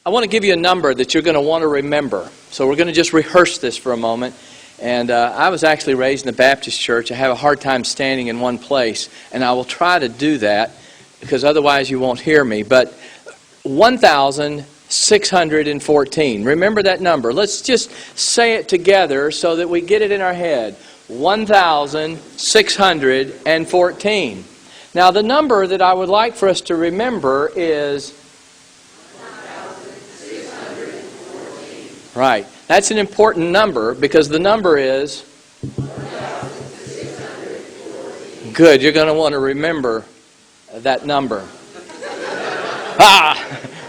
I want to give you a number that you're going to want to remember. So we're going to just rehearse this for a moment. And I was actually raised in a Baptist church. I have a hard time standing in one place. And I will try to do that because otherwise you won't hear me. But 1,614. Remember that number. Let's just say it together so that we get it in our head. 1,614. Now the number that I would like for us to remember is... Right. That's an important number because the number is... Good. You're going to want to remember that number.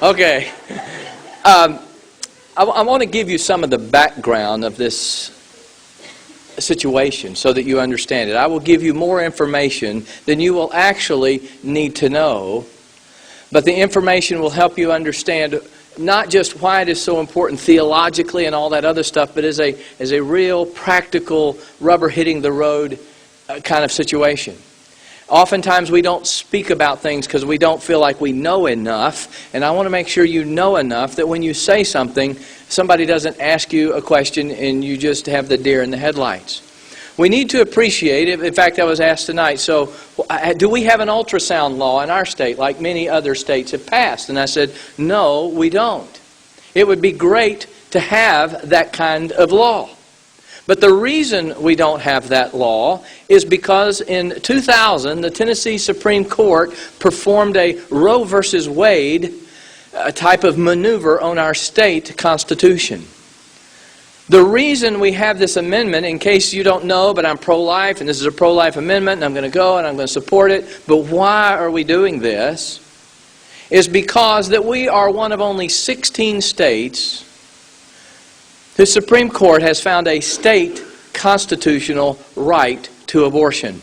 Okay. I want to give you some of the background of this situation so that you understand it. I will give you more information than you will actually need to know, but the information will help you understand not just why it is so important theologically and all that other stuff, but as a real practical rubber hitting the road kind of situation. Oftentimes we don't speak about things because we don't feel like we know enough, and I want to make sure you know enough that when you say something, somebody doesn't ask you a question and you just have the deer in the headlights. We need to appreciate it. In fact, I was asked tonight, so do we have an ultrasound law in our state like many other states have passed? And I said, no, we don't. It would be great to have that kind of law. But the reason we don't have that law is because in 2000, the Tennessee Supreme Court performed a Roe versus Wade type of maneuver on our state constitution. The reason we have this amendment, in case you don't know, but I'm pro-life, and this is a pro-life amendment, and I'm going to go and I'm going to support it, but why are we doing this? Is because that we are one of only 16 states whose Supreme Court has found a state constitutional right to abortion.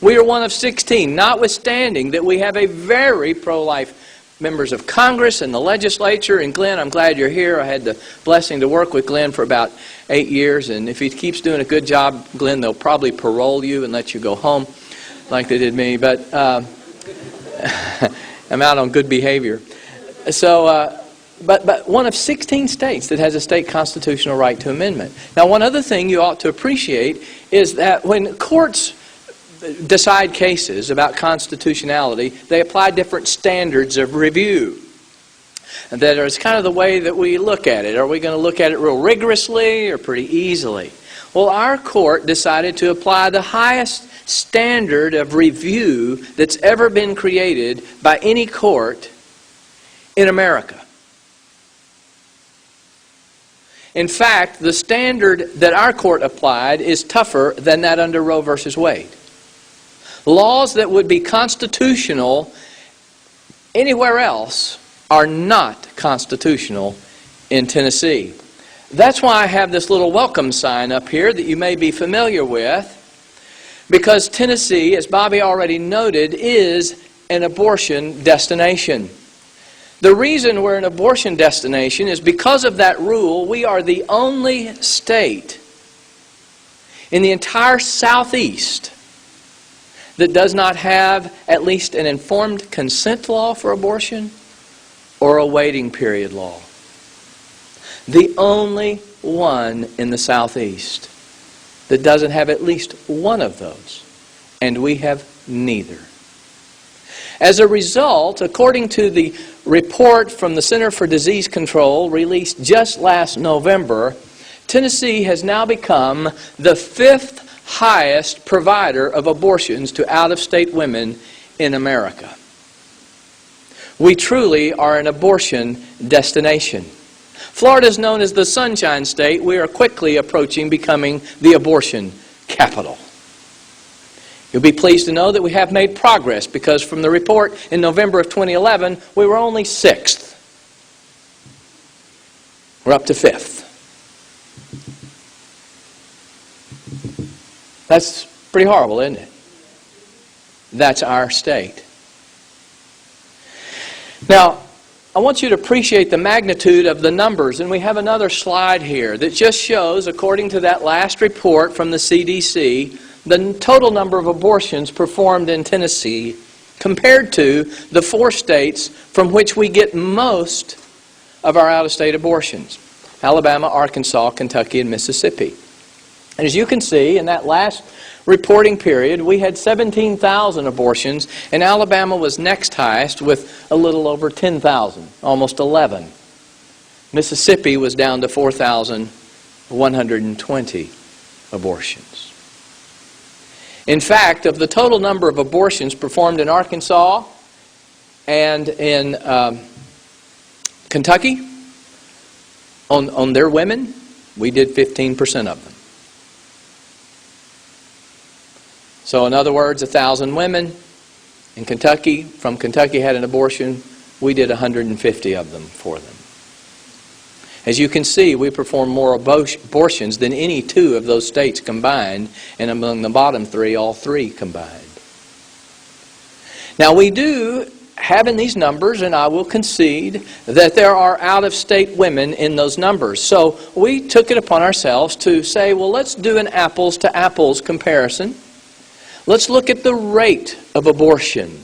We are one of 16, notwithstanding that we have a very pro-life members of Congress and the legislature. And Glenn, I'm glad you're here. I had the blessing to work with Glenn for about 8 years. And if he keeps doing a good job, Glenn, they'll probably parole you and let you go home like they did me. But I'm out on good behavior. So, but one of 16 states that has a state constitutional right to amendment. Now, one other thing you ought to appreciate is that when courts decide cases about constitutionality, they apply different standards of review. And that is kind of the way that we look at it. Are we going to look at it real rigorously or pretty easily? Well, our court decided to apply the highest standard of review that's ever been created by any court in America. In fact, the standard that our court applied is tougher than that under Roe versus Wade. Laws that would be constitutional anywhere else are not constitutional in Tennessee. That's why I have this little welcome sign up here that you may be familiar with, because Tennessee, as Bobby already noted, is an abortion destination. The reason we're an abortion destination is because of that rule. We are the only state in the entire Southeast that does not have at least an informed consent law for abortion or a waiting period law. The only one in the Southeast that doesn't have at least one of those. And we have neither. As a result, according to the report from the Center for Disease Control released just last November, Tennessee has now become the 5th highest provider of abortions to out-of-state women in America. We truly are an abortion destination. Florida is known as the Sunshine State. We are quickly approaching becoming the abortion capital. You'll be pleased to know that we have made progress because from the report in November of 2011, we were only 6th. We're up to 5th. That's pretty horrible, isn't it? That's our state. Now, I want you to appreciate the magnitude of the numbers, and we have another slide here that just shows, according to that last report from the CDC, the total number of abortions performed in Tennessee compared to the 4 states from which we get most of our out-of-state abortions: Alabama, Arkansas, Kentucky, and Mississippi. And as you can see, in that last reporting period, we had 17,000 abortions, and Alabama was next highest with a little over 10,000, almost 11. Mississippi was down to 4,120 abortions. In fact, of the total number of abortions performed in Arkansas and in Kentucky, on their women, we did 15% of them. So in other words, 1,000 women in Kentucky, from Kentucky had an abortion, we did 150 of them for them. As you can see, we perform more abortions than any 2 of those states combined, and among the bottom 3, all 3 combined. Now we do have in these numbers, and I will concede, that there are out-of-state women in those numbers. So we took it upon ourselves to say, well, let's do an apples-to-apples comparison. Let's look at the rate of abortion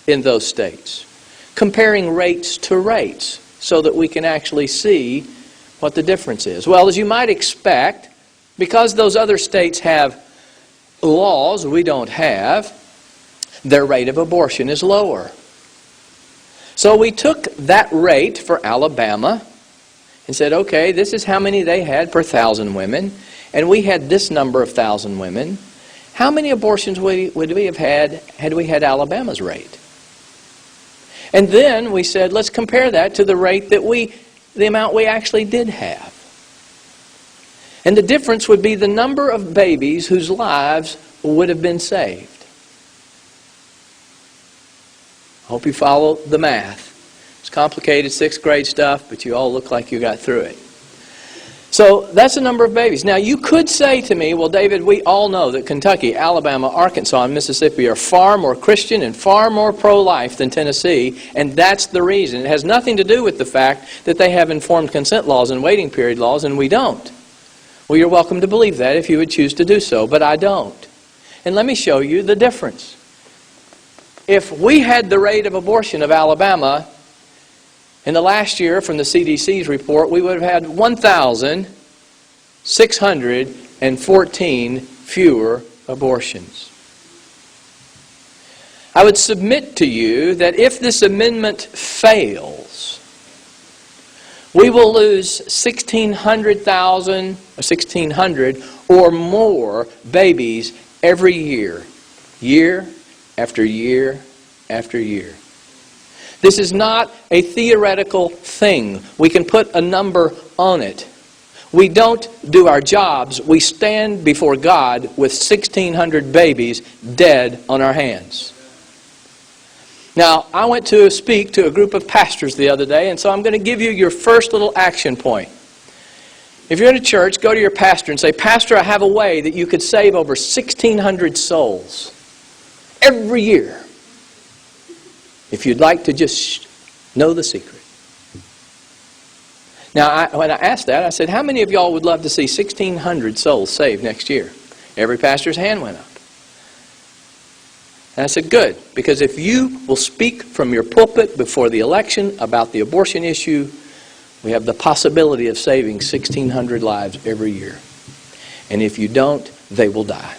in those states, comparing rates to rates, so that we can actually see what the difference is. Well, as you might expect, because those other states have laws we don't have, their rate of abortion is lower. So we took that rate for Alabama and said, okay, this is how many they had per 1,000 women, and we had this number of 1,000 women. How many abortions would we have had we had Alabama's rate? And then we said, let's compare that to the rate that the amount we actually did have. And the difference would be the number of babies whose lives would have been saved. I hope you follow the math. It's complicated 6th grade stuff, but you all look like you got through it. So that's the number of babies. Now you could say to me, well, David, we all know that Kentucky, Alabama, Arkansas, and Mississippi are far more Christian and far more pro-life than Tennessee, and that's the reason. It has nothing to do with the fact that they have informed consent laws and waiting period laws, and we don't. Well, you're welcome to believe that if you would choose to do so, but I don't. And let me show you the difference. If we had the rate of abortion of Alabama, in the last year, from the CDC's report, we would have had 1,614 fewer abortions. I would submit to you that if this amendment fails, we will lose 1,600 or more babies every year, year after year after year. This is not a theoretical thing. We can put a number on it. We don't do our jobs. We stand before God with 1,600 babies dead on our hands. Now, I went to speak to a group of pastors the other day, and so I'm going to give you your first little action point. If you're in a church, go to your pastor and say, Pastor, I have a way that you could save over 1,600 souls every year. If you'd like to just know the secret. Now, when I asked that, I said, how many of y'all would love to see 1,600 souls saved next year? Every pastor's hand went up. And I said, good, because if you will speak from your pulpit before the election about the abortion issue, we have the possibility of saving 1,600 lives every year. And if you don't, they will die.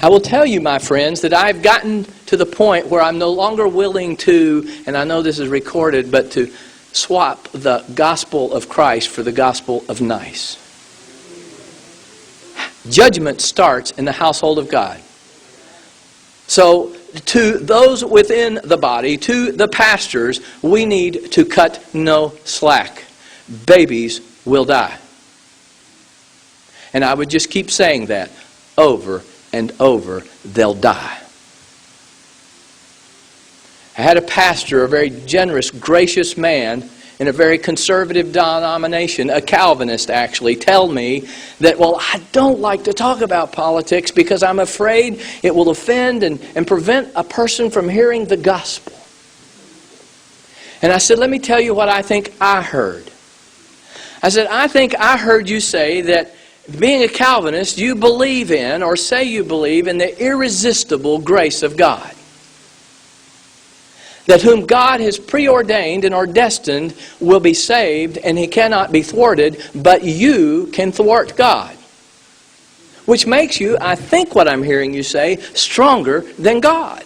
I will tell you, my friends, that I've gotten to the point where I'm no longer willing to, and I know this is recorded, but to swap the gospel of Christ for the gospel of nice. Judgment starts in the household of God. So, to those within the body, to the pastors, we need to cut no slack. Babies will die. And I would just keep saying that over and over, they'll die. I had a pastor, a very generous, gracious man in a very conservative denomination, a Calvinist actually, tell me that, well, I don't like to talk about politics because I'm afraid it will offend and prevent a person from hearing the gospel. And I said, let me tell you what I think I heard. I said, I think I heard you say that being a Calvinist, you believe in, or say you believe in, the irresistible grace of God. That whom God has preordained and or destined will be saved, and he cannot be thwarted, but you can thwart God. Which makes you, I think what I'm hearing you say, stronger than God.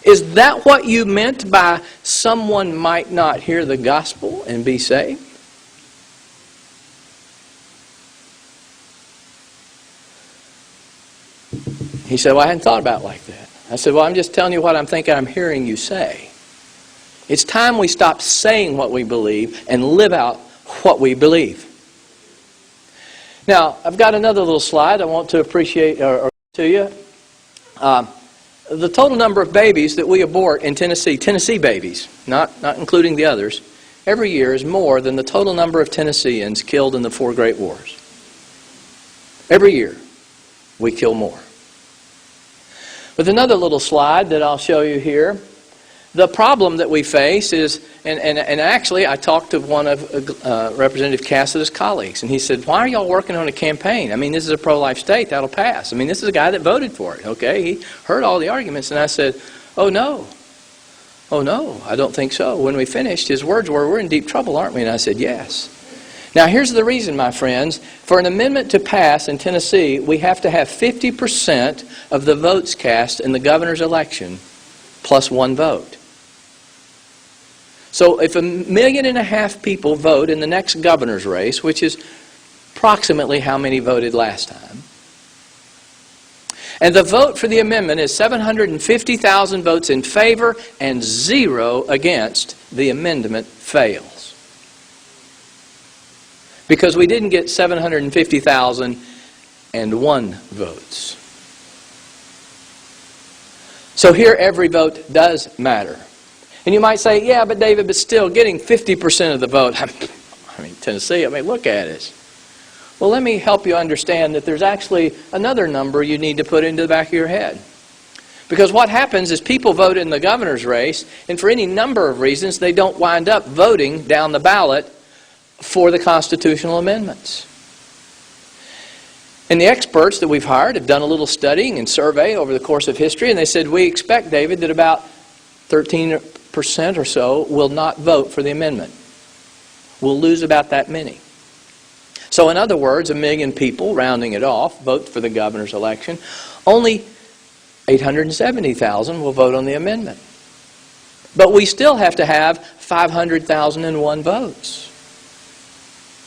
Is that what you meant by someone might not hear the gospel and be saved? He said, well, I hadn't thought about it like that. I said, well, I'm just telling you what I'm thinking I'm hearing you say. It's time we stop saying what we believe and live out what we believe. Now, I've got another little slide I want to appreciate or to you. The total number of babies that we abort in Tennessee babies, not including the others, every year is more than the total number of Tennesseans killed in the 4 Great Wars. Every year, we kill more. With another little slide that I'll show you here, the problem that we face is, and actually I talked to one of Representative Cassidy's colleagues, and he said, why are y'all working on a campaign? I mean, this is a pro-life state, that'll pass. I mean, this is a guy that voted for it, okay? He heard all the arguments, and I said, oh no, I don't think so. When we finished, his words were, we're in deep trouble, aren't we? And I said, yes. Now, here's the reason, my friends. For an amendment to pass in Tennessee, we have to have 50% of the votes cast in the governor's election plus 1 vote. So if 1.5 million people vote in the next governor's race, which is approximately how many voted last time, and the vote for the amendment is 750,000 votes in favor and 0 against, the amendment fails. Because we didn't get 750,001 votes. So here every vote does matter. And you might say, yeah, but David, but still getting 50% of the vote. I mean, Tennessee, look at it. Well, let me help you understand that there's actually another number you need to put into the back of your head. Because what happens is people vote in the governor's race, and for any number of reasons, they don't wind up voting down the ballot for the constitutional amendments. And the experts that we've hired have done a little studying and survey over the course of history, and they said, we expect, David, that about 13% or so will not vote for the amendment. We'll lose about that many. So in other words, 1 million people, rounding it off, vote for the governor's election. Only 870,000 will vote on the amendment. But we still have to have 500,001 votes.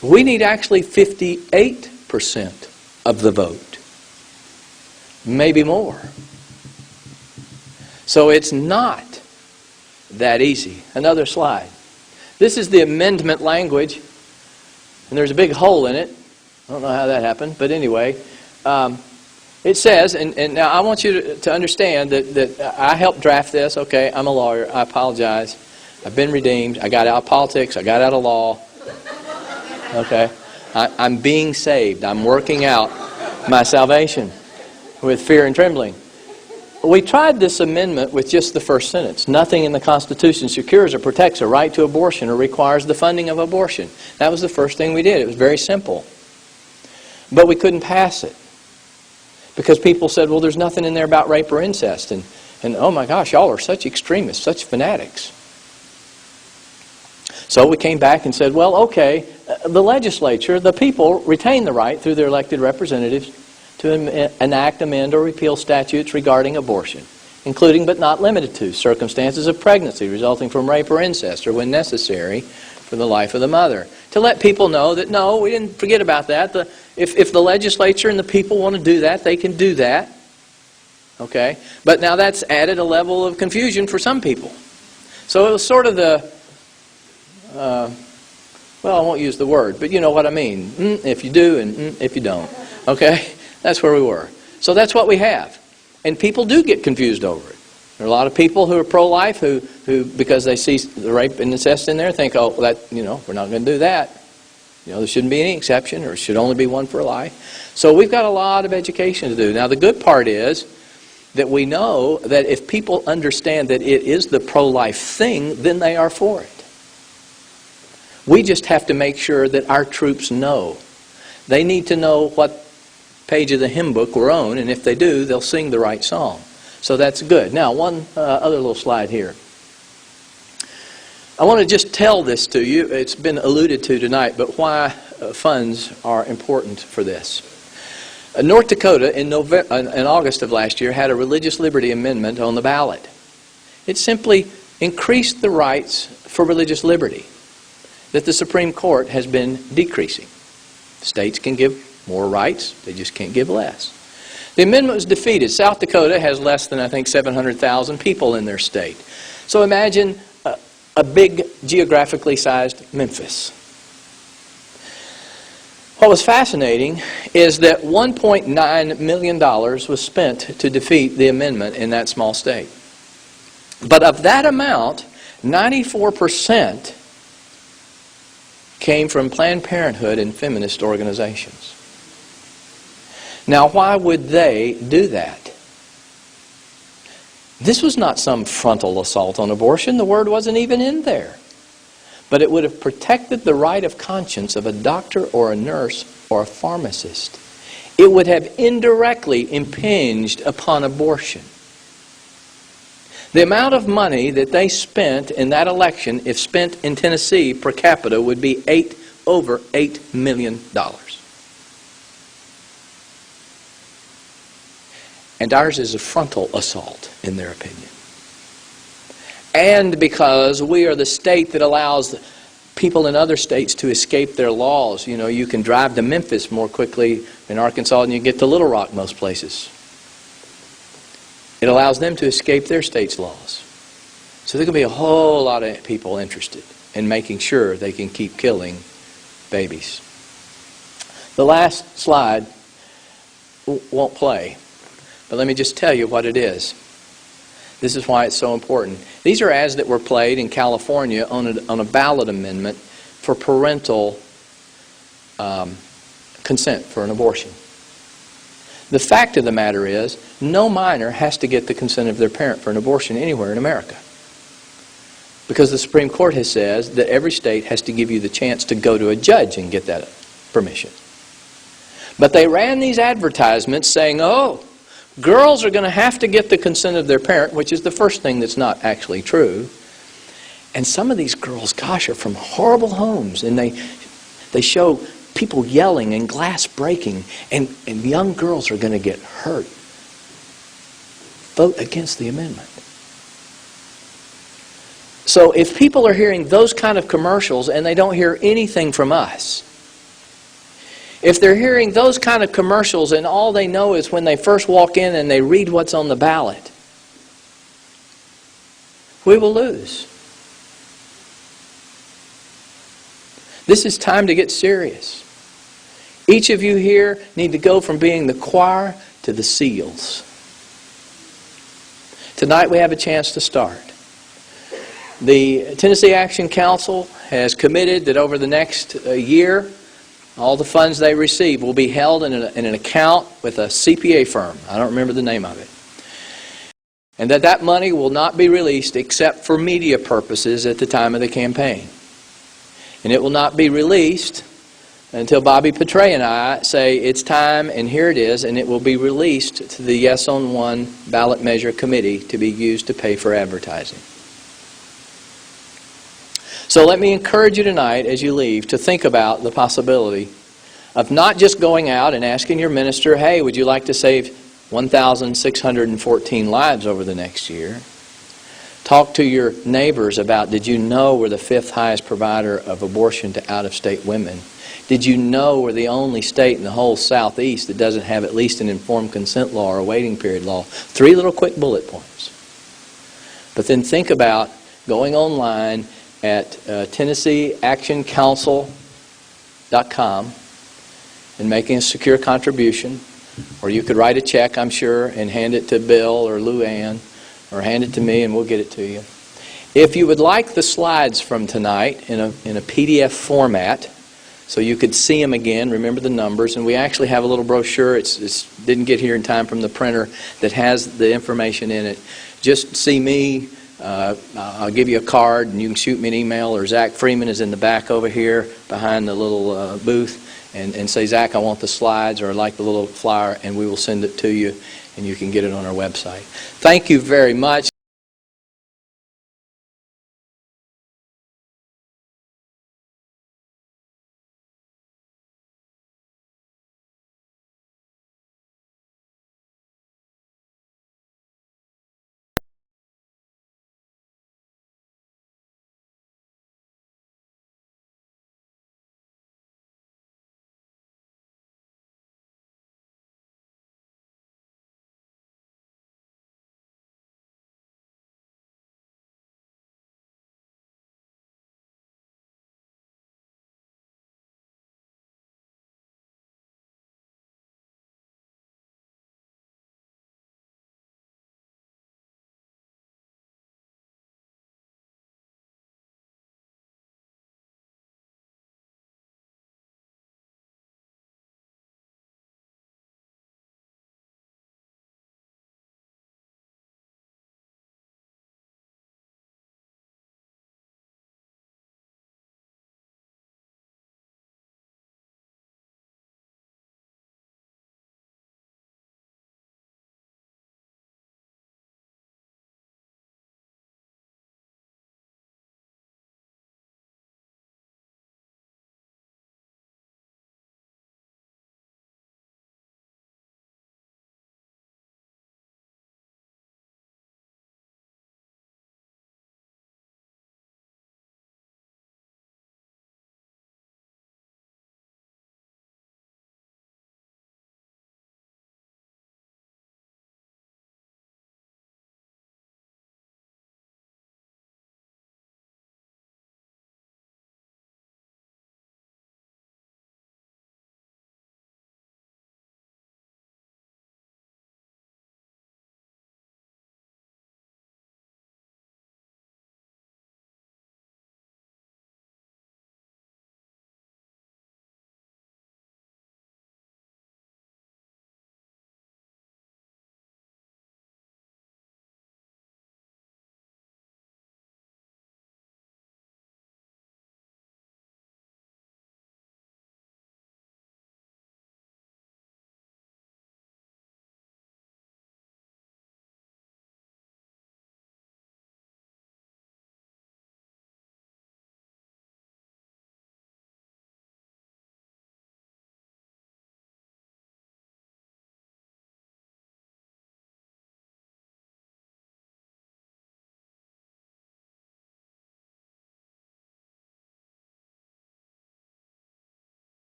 We need actually 58% of the vote. Maybe more. So it's not that easy. Another slide. This is the amendment language, and there's a big hole in it. I don't know how that happened, but anyway, it says, and now I want you to understand that I helped draft this. Okay, I'm a lawyer. I apologize. I've been redeemed. I got out of politics. I got out of law. Okay, I'm being saved. I'm working out my salvation with fear and trembling. We tried this amendment with just the first sentence. Nothing in the Constitution secures or protects a right to abortion or requires the funding of abortion. That was the first thing we did. It was very simple. But we couldn't pass it. Because people said, well, there's nothing in there about rape or incest. And oh my gosh, y'all are such extremists, such fanatics. So we came back and said, well, okay, the legislature, the people, retain the right through their elected representatives to enact, amend, or repeal statutes regarding abortion, including but not limited to circumstances of pregnancy resulting from rape or incest, or when necessary for the life of the mother. To let people know that, no, we didn't forget about that. If the legislature and the people want to do that, they can do that. Okay? But now that's added a level of confusion for some people. So it was sort of the, well, I won't use the word, but you know what I mean. If you do and if you don't. Okay? That's where we were. So that's what we have. And people do get confused over it. There are a lot of people who are pro-life who because they see the rape and incest in there, think, oh, well, that, we're not going to do that. There shouldn't be any exception, or it should only be one for life. So we've got a lot of education to do. Now, the good part is that we know that if people understand that it is the pro-life thing, then they are for it. We just have to make sure that our troops know They need to know what page of the hymn book we're on, and if they do, they'll sing the right song. So that's good. Now, one other little slide here. I want to just tell this to you. It's been alluded to tonight, but why funds are important for this. North Dakota in August of last year had a religious liberty amendment on the ballot. It simply increased the rights for religious liberty that the Supreme Court has been decreasing. States can give more rights, they just can't give less. The amendment was defeated. South Dakota has less than, I think, 700,000 people in their state. So imagine a big, geographically sized Memphis. What was fascinating is that $1.9 million was spent to defeat the amendment in that small state. But of that amount, 94% came from Planned Parenthood and feminist organizations. Now, why would they do that? This was not some frontal assault on abortion. The word wasn't even in there. But it would have protected the right of conscience of a doctor or a nurse or a pharmacist. It would have indirectly impinged upon abortion. The amount of money that they spent in that election, if spent in Tennessee per capita, would be over $8 million. And ours is a frontal assault, in their opinion. And because we are the state that allows people in other states to escape their laws. You know, you can drive to Memphis more quickly in Arkansas than you get to Little Rock most places. It allows them to escape their state's laws. So there can be a whole lot of people interested in making sure they can keep killing babies. The last slide won't play, but let me just tell you what it is. This is why it's so important. These are ads that were played in California on a ballot amendment for parental consent for an abortion. The fact of the matter is, no minor has to get the consent of their parent for an abortion anywhere in America. Because the Supreme Court has said that every state has to give you the chance to go to a judge and get that permission. But they ran these advertisements saying, oh, girls are going to have to get the consent of their parent, which is the first thing that's not actually true. And some of these girls, gosh, are from horrible homes, and they show people yelling and glass breaking, and young girls are going to get hurt. Vote against the amendment. So if people are hearing those kind of commercials and they don't hear anything from us, if they're hearing those kind of commercials and all they know is when they first walk in and they read what's on the ballot, we will lose. This is time to get serious. Each of you here need to go from being the choir to the seals. Tonight we have a chance to start. The Tennessee Action Council has committed that over the next year, all the funds they receive will be held in an account with a CPA firm. I don't remember the name of it. And that money will not be released except for media purposes at the time of the campaign. And it will not be released until Bobby Petray and I say it's time and here it is, and it will be released to the Yes on One ballot measure committee to be used to pay for advertising. So let me encourage you tonight as you leave to think about the possibility of not just going out and asking your minister, hey, would you like to save 1,614 lives over the next year? Talk to your neighbors about, did you know we're the 5th highest provider of abortion to out-of-state women? Did you know we're the only state in the whole Southeast that doesn't have at least an informed consent law or a waiting period law? 3 little quick bullet points. But then think about going online at TennesseeActionCouncil.com and making a secure contribution. Or you could write a check, I'm sure, and hand it to Bill or Lou Ann, or hand it to me and we'll get it to you. If you would like the slides from tonight in a PDF format, so you could see them again, remember the numbers, and we actually have a little brochure, it didn't get here in time from the printer, that has the information in it. Just see me. I'll give you a card and you can shoot me an email, or Zach Freeman is in the back over here behind the little booth, and say, Zach, I want the slides, or I like the little flyer, and we will send it to you, and you can get it on our website. Thank you very much.